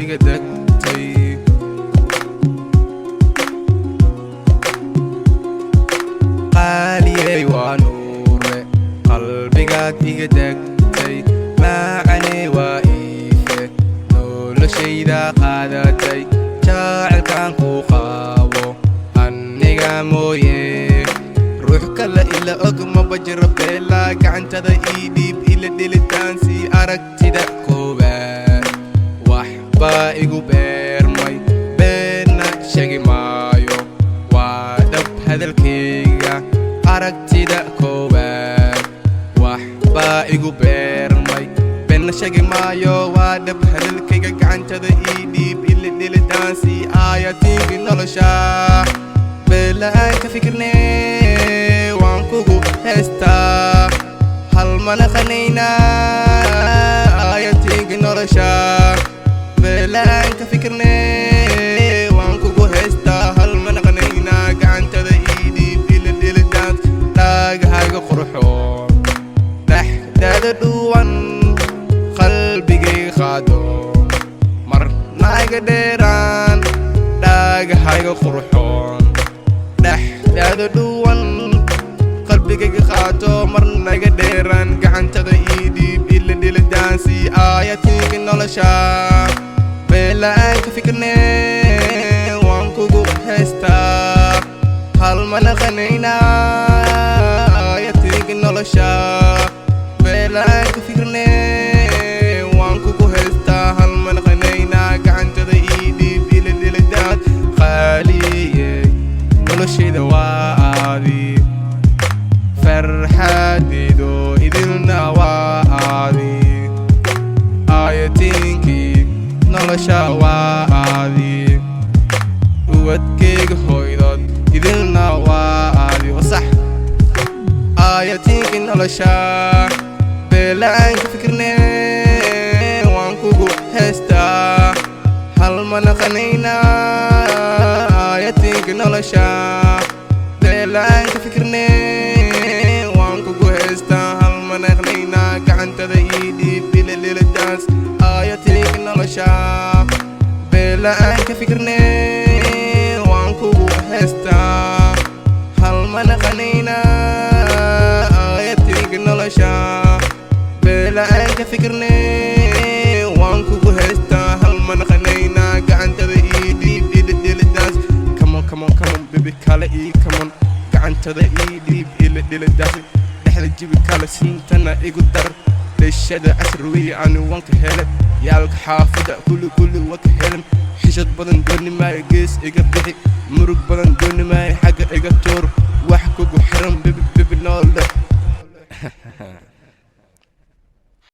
iga degtay qaaliyey waa nuure qalbigaad iga degtay macaney waa iife noloshayda qaadatay jacaylkaan ku qaabo aniga mooye ruux kale ila og maba jiro beelaa gacantada ii dhiib ila dhelitaansi aragtida koowaad waxbaa igu beermay beenna sheegi maayo waa dhab hadalkayga aragtida koowaad waxbaa igu beermay beenna sheegi maayo waa dhab hadalkayga gacantada ii dhiib ila dhelitaansi aayatiinki nolosha beelaan ka fikirnee waan kugu heestaa hal mana qanaynaa aayatiinki nolosha beelaan ka fikirnee waan kugu heestaa hal mana qanaynaa gacantada ii dhiib ila dhelitaans dhaagahaaga qurxoon dhexdaada dhuwan qalbigay qaado marnaaga dheeraan dhaagahaaga qurxoon dhexdaada dhuwan qalbigayga qaato marnaga dheeraan gacantada ii dhiib ila dhelitaansi aayatiinki nolosha beelaan ka fikirnee waan kugu heestaa hal mana qanaynaa aayatiinki nolosha beelaan ka fikirnee waan kugu heestaa hal mana qanaynaa gacantada ii dhiib ila dhelitaans qaaliyey noloshayda waa aadi farxadeedo idilna waa aadi aayatiinkii nolosha waa aadi uwadkayga hooydood idilna waa aadi wasax aayatiinkii nolosha beelaan ka fikirnee waan kugu heestaa hal mana qanaynaa aayatiinki nolosha beelaan ka fikirnee waan kugu heestaa hal mana qanaynaa gacantada ii dhiib ila dhelitaans aayatiinki nolosha beelaan ka fikirnee waan kugu heestaa hal mana qanaynaa aayatiinki nolosha beelaan ka fikirnee waan kugu heestaa hal mana qanaynaa gacantada ii dhiib ila dhelitaans come on baby kale ii come on gacantada ii dhiib ila dhelitaans dhexda jibi kale siintana igu dar dheshada casriwiya ani wanka hele yaalka xaafada kulli wanka helen xishad badan dooni maayo gees iga bixi murug badan dooni maayo